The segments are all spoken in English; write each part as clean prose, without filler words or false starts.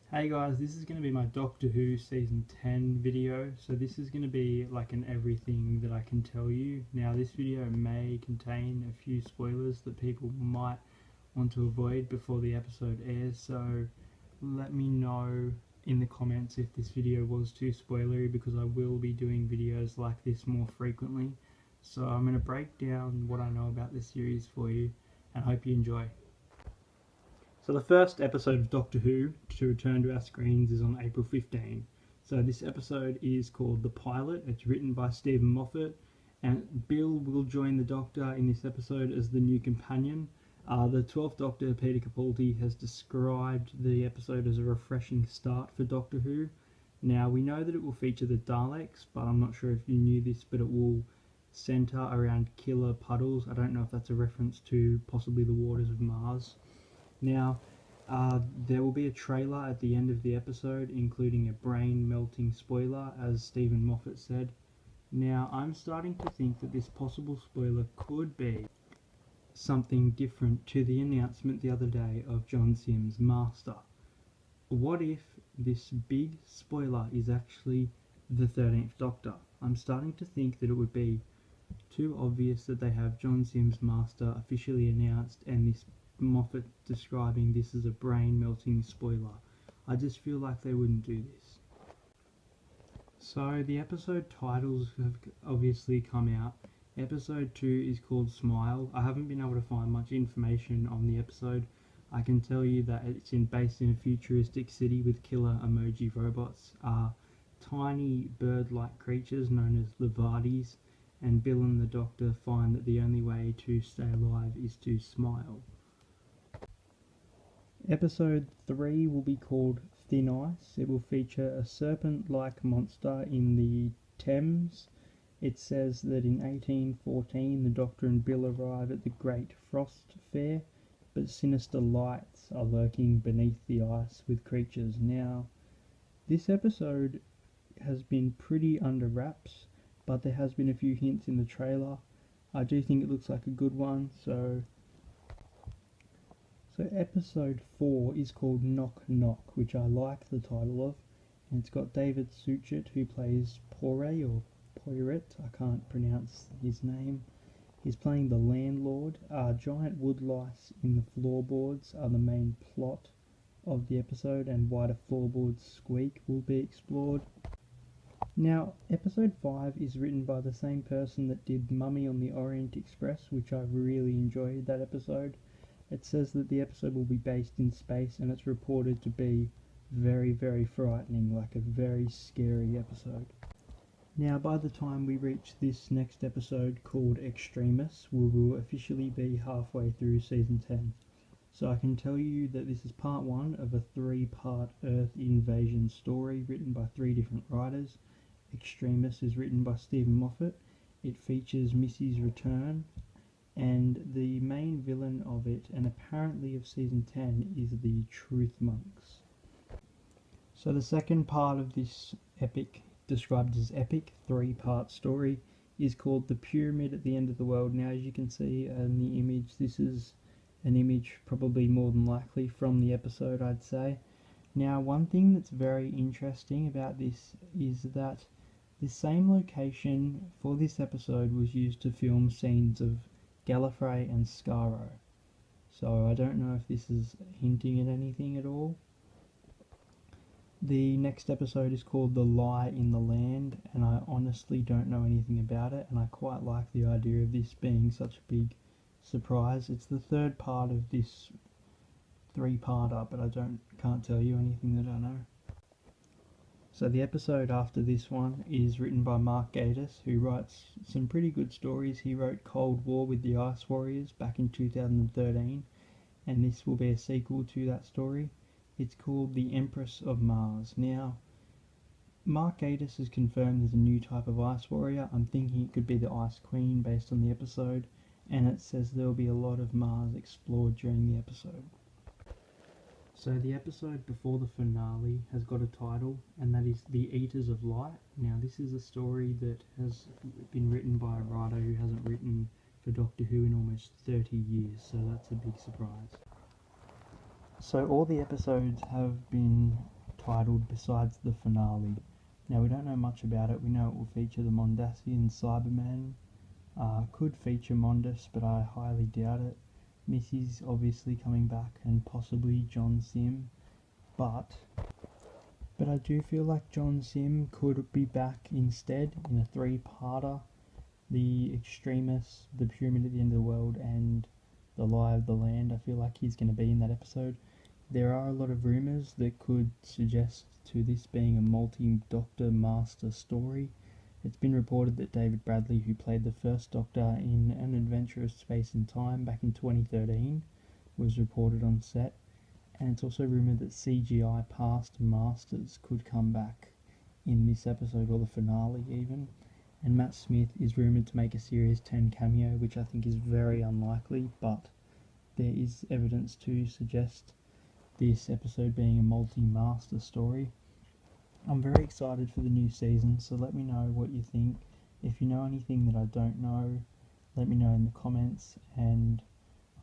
Hey guys, this is going to be my Doctor Who Season 10 video. So this is going to be like an everything that I can tell you. Now this video may contain a few spoilers that people might want to avoid before the episode airs. So let me know in the comments if this video was too spoilery, because I will be doing videos like this more frequently. So I'm going to break down what I know about this series for you and hope you enjoy. So the first episode of Doctor Who to return to our screens is on April 15. So this episode is called The Pilot. It's written by Stephen Moffat, and Bill will join the Doctor in this episode as the new companion. The 12th Doctor, Peter Capaldi, has described the episode as a refreshing start for Doctor Who. Now, we know that it will feature the Daleks, but I'm not sure if you knew this, but it will centre around killer puddles. I don't know if that's a reference to possibly the waters of Mars. Now, there will be a trailer at the end of the episode, including a brain-melting spoiler, as Stephen Moffat said. Now, I'm starting to think that this possible spoiler could be something different to the announcement the other day of John Simm's Master. What if this big spoiler is actually the 13th Doctor? I'm starting to think that it would be too obvious that they have John Simm's Master officially announced and this Moffat describing this as a brain-melting spoiler. I just feel like they wouldn't do this. So the episode titles have obviously come out. Episode 2 is called Smile. I haven't been able to find much information on the episode. I can tell you that it's based in a futuristic city with killer emoji robots, tiny bird-like creatures known as Levades, and Bill and the Doctor find that the only way to stay alive is to smile. Episode 3 will be called Thin Ice. It will feature a serpent-like monster in the Thames. It says that in 1814 the Doctor and Bill arrive at the Great Frost Fair, but sinister lights are lurking beneath the ice with creatures. Now, this episode has been pretty under wraps, but there has been a few hints in the trailer. I do think it looks like a good one, so episode 4 is called Knock Knock, which I like the title of, and it's got David Suchet, who plays Poirot, or Poirot, I can't pronounce his name. He's playing the landlord. Giant woodlice in the floorboards are the main plot of the episode, and why the floorboards squeak will be explored. Now, episode 5 is written by the same person that did Mummy on the Orient Express, which I really enjoyed that episode. It says that the episode will be based in space, and it's reported to be very, very frightening, like a very scary episode. Now, by the time we reach this next episode called Extremis, we will officially be halfway through Season 10. So I can tell you that this is part 1 of a 3-part Earth invasion story written by 3 different writers. Extremis is written by Stephen Moffat. It features Missy's return, and the main villain of it, and apparently of Season 10, is the Truth Monks. So the second part of this epic, described as epic, 3-part story, is called The Pyramid at the End of the World. Now, as you can see in the image, this is an image probably more than likely from the episode, I'd say. Now, one thing that's very interesting about this is that the same location for this episode was used to film scenes of Gallifrey and Skaro. So I don't know if this is hinting at anything at all. The next episode is called The Lie in the Land, and I honestly don't know anything about it, and I quite like the idea of this being such a big surprise. It's the 3rd part of this 3-parter, but I can't tell you anything that I know. So the episode after this one is written by Mark Gatiss, who writes some pretty good stories. He wrote Cold War with the Ice Warriors back in 2013, and this will be a sequel to that story. It's called The Empress of Mars. Now, Mark Gatiss has confirmed there's a new type of Ice Warrior. I'm thinking it could be the Ice Queen based on the episode, and it says there will be a lot of Mars explored during the episode. So the episode before the finale has got a title, and that is The Eaters of Light. Now, this is a story that has been written by a writer who hasn't written for Doctor Who in almost 30 years, so that's a big surprise. So all the episodes have been titled Besides the Finale. Now we don't know much about it. We know it will feature the Mondasian Cybermen. Could feature Mondas, but I highly doubt it. Missy's obviously coming back, and possibly John Sim, but I do feel like John Sim could be back instead in a three-parter: the Extremists, the Pyramid at the End of the World, and the Lie of the Land. I feel like he's going to be in that episode. There are a lot of rumours that could suggest to this being a multi-Doctor Master story. It's been reported that David Bradley, who played the first Doctor in An Adventure of Space and Time back in 2013, was reported on set, and it's also rumoured that CGI past Masters could come back in this episode, or the finale even, and Matt Smith is rumoured to make a Series 10 cameo, which I think is very unlikely, but there is evidence to suggest this episode being a multi-master story. I'm very excited for the new season, so let me know what you think. If you know anything that I don't know, let me know in the comments, and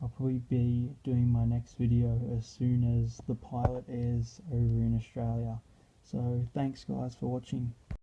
I'll probably be doing my next video as soon as the pilot airs over in Australia. So thanks guys for watching.